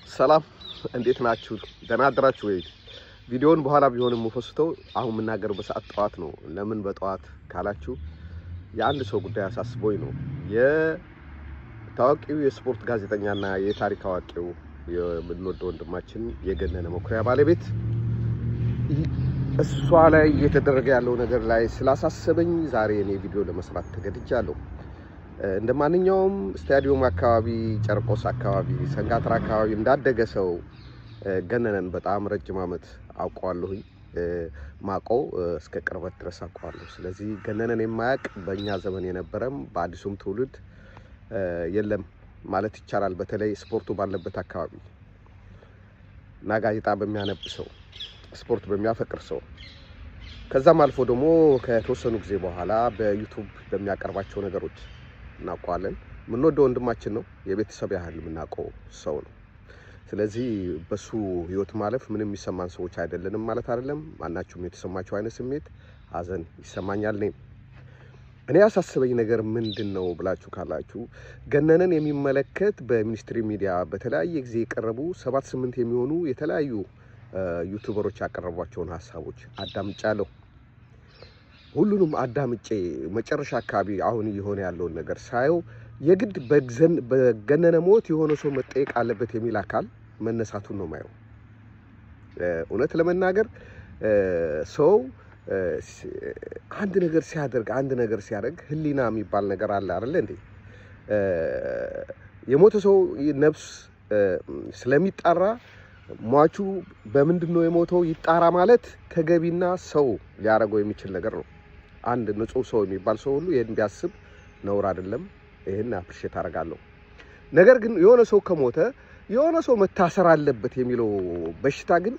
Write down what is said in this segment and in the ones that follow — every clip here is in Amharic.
ሰላም እንዴት ናችሁ? ደህና አደራችሁ ወይ? ቪዲዮውን በኋላ ቢሆንም ወፈስተው አሁን መናገር በሰዓት ጠዋት ነው። ለምን በጠዋት ካላችሁ የአንድ ሰው ጉዳይ አሳስቦኝ ነው። የታዋቂው የስፖርት ጋዜጠኛና የታሪክ አዋቂው የምንወደው ወንድማችን የገነነ መኩሪያ ባለቤት እሷ ላይ እየተደረገ ያለው ነገር ላይ ስላሳሰበኝ ዛሬ እኔ ቪዲዮ ለመስራት ተገድጃለሁ። እንደማንኛውም ስታዲየም አካባቢ፣ ጨርቆስ አካባቢ፣ ሰንጋትራ አካባቢ እንዳደገ ሰው ገነነን በጣም ረጅም ዓመት አውቀዋለሁኝ። ማቀው እስከ ቅርበት ድረስ አውቀዋለሁ። ስለዚህ ገነነን የማያውቅ በእኛ ዘመን የነበረም በአዲሱም ትውልድ የለም ማለት ይቻላል። በተለይ ስፖርቱ ባለበት አካባቢ እና ጋዜጣ በሚያነብ ሰው፣ ስፖርት በሚያፈቅር ሰው ከዛም አልፎ ደግሞ ከተወሰኑ ጊዜ በኋላ በዩቲዩብ በሚያቀርባቸው ነገሮች እናውቀዋለን። የምንወደው ወንድማችን ነው። የቤተሰብ ያህል የምናውቀው ሰው ነው። ስለዚህ በሱ ህይወት ማለፍ ምንም የሚሰማን ሰዎች አይደለንም ማለት አይደለም። ማናችሁም የተሰማችሁ አይነት ስሜት ሀዘን ይሰማኛል። እኔ ያሳሰበኝ ነገር ምንድነው ብላችሁ ካላችሁ ገነነን የሚመለከት በሚኒስትሪ ሚዲያ በተለያየ ጊዜ የቀረቡ 7-8 የሚሆኑ የተለያዩ ዩቲዩበሮች ያቀረቧቸውን ሀሳቦች አዳምጫለሁ። ሁሉንም አዳምጬ መጨረሻ አካባቢ አሁን እየሆነ ያለውን ነገር ሳየው የግድ በገነነ ሞት የሆነ ሰው መጠየቅ አለበት የሚል አካል መነሳቱን ነው ማየው። እውነት ለመናገር ሰው አንድ ነገር ሲያደርግ ህሊና የሚባል ነገር አለ አይደል እንዴ? የሞተ ሰው ነፍስ ስለሚጣራ ሟቹ በምንድነው የሞተው ይጣራ ማለት ተገቢና ሰው ሊያደርገው የሚችል ነገር ነው። አንድ ንጹህ ሰው የሚባል ሰው ሁሉ ይሄን ቢያስብ ነውር አይደለም። ይሄን አፕሪሼት አደርጋለሁ። ነገር ግን የሆነ ሰው ከሞተ የሆነ ሰው መታሰር አለበት የሚለው በሽታ ግን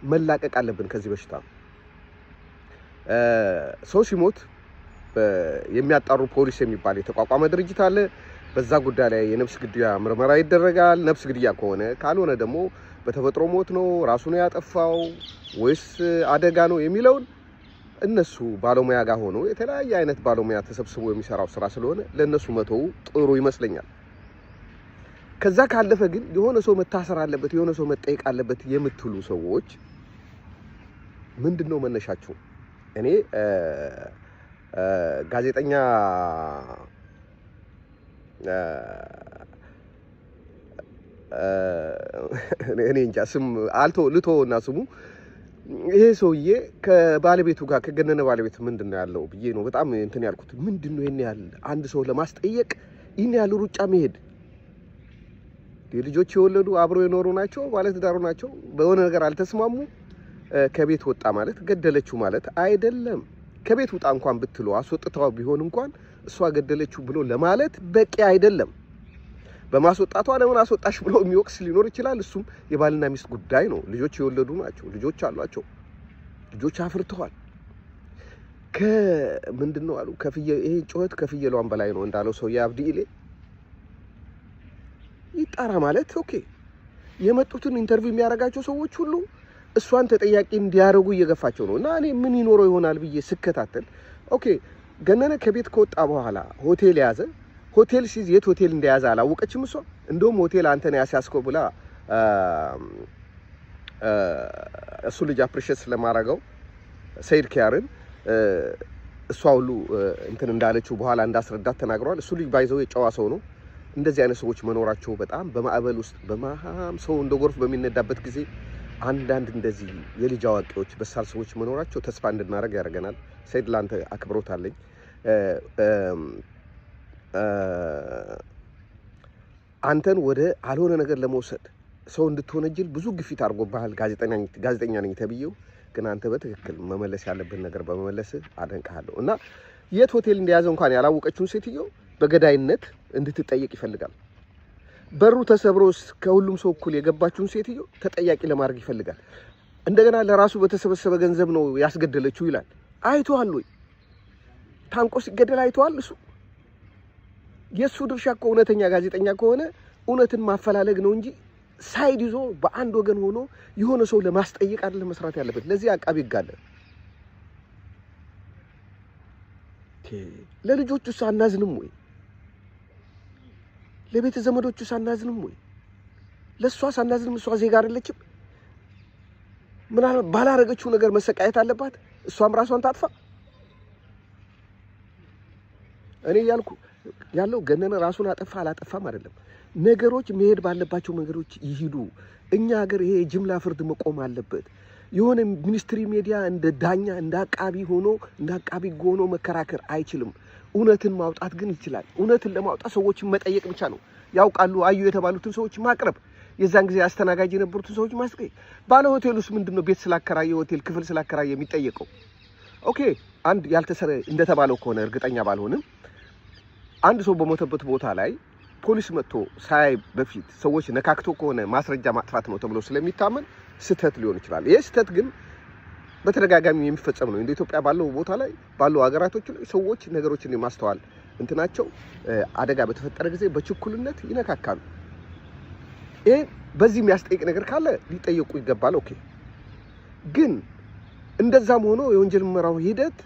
መላቀቅ አለብን ከዚህ በሽታ። ሰው ሲሞት የሚያጣሩ ፖሊስ የሚባል የተቋቋመ ድርጅት አለ። በዛ ጉዳይ ላይ የነፍስ ግድያ ምርመራ ይደረጋል። ነፍስ ግድያ ከሆነ ካልሆነ ደግሞ በተፈጥሮ ሞት ነው ራሱ ነው ያጠፋው ወይስ አደጋ ነው የሚለውን እነሱ ባለሙያ ጋር ሆኖ የተለያየ አይነት ባለሙያ ተሰብስቦ የሚሰራው ስራ ስለሆነ ለነሱ መተው ጥሩ ይመስለኛል። ከዛ ካለፈ ግን የሆነ ሰው መታሰር አለበት የሆነ ሰው መጠየቅ አለበት የምትሉ ሰዎች ምንድነው መነሻችሁ? እኔ ጋዜጠኛ እኔ እንጃ ስም ልቶና ስሙ ይሄ ሰውዬ ከባለቤቱ ጋር ከገነነ ባለቤት ምንድነው ያለው ብዬ ነው በጣም እንትን ያልኩት። ምንድነው ይሄን ያህል አንድ ሰው ለማስጠየቅ ይሄን ያህል ሩጫ መሄድ? ልጆች የወለዱ አብረው የኖሩ ናቸው፣ ባለትዳሩ ናቸው። በሆነ ነገር አልተስማሙ፣ ከቤት ወጣ ማለት ገደለችው ማለት አይደለም። ከቤት ወጣ እንኳን ብትለው አስወጥታው ቢሆን እንኳን እሷ ገደለችው ብሎ ለማለት በቂ አይደለም። በማስወጣቷ ለምን አስወጣሽ ብሎ የሚወቅስ ሊኖር ይችላል። እሱም የባልና ሚስት ጉዳይ ነው። ልጆች የወለዱ ናቸው፣ ልጆች አሏቸው፣ ልጆች አፍርተዋል። ከምንድነው አሉ ይሄ ጩኸት ከፍየሏን በላይ ነው እንዳለው ሰው የአብዲ ኢሌ ይጣራ ማለት ኦኬ። የመጡትን ኢንተርቪው የሚያደርጋቸው ሰዎች ሁሉ እሷን ተጠያቂ እንዲያደርጉ እየገፋቸው ነው። እና እኔ ምን ይኖረው ይሆናል ብዬ ስከታተል ኦኬ ገነነ ከቤት ከወጣ በኋላ ሆቴል ያዘ። ሆቴል ሲዝ የት ሆቴል እንደያዘ አላወቀችም እሷ። እንደውም ሆቴል አንተ ነው ያስያዝከው ብላ እሱ ልጅ አፕሪሼት ስለማረጋው ሰይድ ኪያርን እሷ ሁሉ እንትን እንዳለችው በኋላ እንዳስረዳት ተናግሯል። እሱ ልጅ ባይዘው የጨዋ ሰው ነው። እንደዚህ አይነት ሰዎች መኖራቸው በጣም በማዕበል ውስጥ በመሃም ሰው እንደ ጎርፍ በሚነዳበት ጊዜ አንዳንድ እንደዚህ የልጅ አዋቂዎች በሳል ሰዎች መኖራቸው ተስፋ እንድናደርግ ያደርገናል። ሰይድ ላንተ አክብሮት አለኝ። አንተን ወደ አልሆነ ነገር ለመውሰድ ሰው እንድትሆነጅል ብዙ ግፊት አድርጎብሃል። ጋዜጠኛ ነኝ ተብዬው ግን አንተ በትክክል መመለስ ያለብን ነገር በመመለስ አደንቅሃለሁ። እና የት ሆቴል እንደያዘ እንኳን ያላወቀችውን ሴትዮ በገዳይነት እንድትጠየቅ ይፈልጋል። በሩ ተሰብሮስ ከሁሉም ሰው እኩል የገባችውን ሴትዮ ተጠያቂ ለማድረግ ይፈልጋል። እንደገና ለራሱ በተሰበሰበ ገንዘብ ነው ያስገደለችው ይላል። አይቷል ወይ? ታንቆ ሲገደል አይቷል እሱ? የሱ ድርሻ እኮ እውነተኛ ጋዜጠኛ ከሆነ እውነትን ማፈላለግ ነው እንጂ ሳይድ ይዞ በአንድ ወገን ሆኖ የሆነ ሰው ለማስጠየቅ አይደለም መስራት ያለበት። ለዚህ አቃቢ ይጋለ ለልጆቹስ አናዝንም ወይ? ለቤተ ዘመዶቹስ አናዝንም ወይ? ለሷ ሳናዝንም እሷ ዜጋ አይደለችም? ምናልባት ባላረገችው ነገር መሰቃየት አለባት? እሷም ራሷን ታጥፋ? እኔ ያለው ገነነ ራሱን አጠፋ አላጠፋም አይደለም። ነገሮች መሄድ ባለባቸው መንገዶች ይሂዱ። እኛ ሀገር ይሄ የጅምላ ፍርድ መቆም አለበት። የሆነ ሚኒስትሪ ሚዲያ እንደ ዳኛ እንደ አቃቢ ሆኖ መከራከር አይችልም። እውነትን ማውጣት ግን ይችላል። እውነትን ለማውጣት ሰዎችን መጠየቅ ብቻ ነው። ያውቃሉ አዩ የተባሉትን ሰዎች ማቅረብ፣ የዛን ጊዜ አስተናጋጅ የነበሩትን ሰዎች ማስቀየር። ባለ ሆቴሉስ ምንድነው ቤት ስላከራየ ሆቴል ክፍል ስላከራየ የሚጠየቀው? ኦኬ አንድ ያልተሰረ እንደተባለው ከሆነ እርግጠኛ ባልሆንም አንድ ሰው በሞተበት ቦታ ላይ ፖሊስ መጥቶ ሳይ በፊት ሰዎች ነካክቶ ከሆነ ማስረጃ ማጥፋት ነው ተብሎ ስለሚታመን ስህተት ሊሆን ይችላል። ይሄ ስህተት ግን በተደጋጋሚ የሚፈጸም ነው። እንደ ኢትዮጵያ ባለው ቦታ ላይ ባለው ሀገራቶች ላይ ሰዎች ነገሮችን የማስተዋል እንትናቸው አደጋ በተፈጠረ ጊዜ በችኩልነት ይነካካሉ። ይሄ በዚህ የሚያስጠይቅ ነገር ካለ ሊጠየቁ ይገባል። ኦኬ ግን እንደዛም ሆኖ የወንጀል ምርመራው ሂደት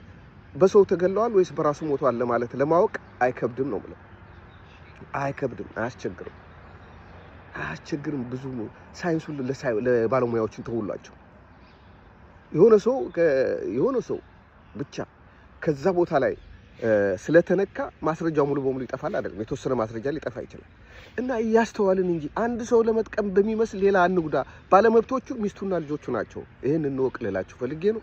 በሰው ተገለዋል ወይስ በራሱ ሞቷል ለማለት ለማወቅ አይከብድም ነው ማለት። አይከብድም፣ አያስቸግርም። ብዙ ሳይንሱን ለባለሙያዎችን ተውሏቸው። የሆነ ሰው ብቻ ከዛ ቦታ ላይ ስለተነካ ማስረጃው ሙሉ በሙሉ ይጠፋል አይደለም። የተወሰነ ማስረጃ ሊጠፋ ይችላል። እና እያስተዋልን እንጂ አንድ ሰው ለመጥቀም በሚመስል ሌላ አንጉዳ። ባለመብቶቹ ሚስቱና ልጆቹ ናቸው። ይሄን እንወቅ ልላችሁ ፈልጌ ነው።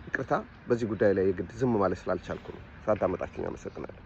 ይቅርታ በዚህ ጉዳይ ላይ የግድ ዝም ማለት ስላልቻልኩ ነው። ሳታመጣችኝ አመሰግናለሁ።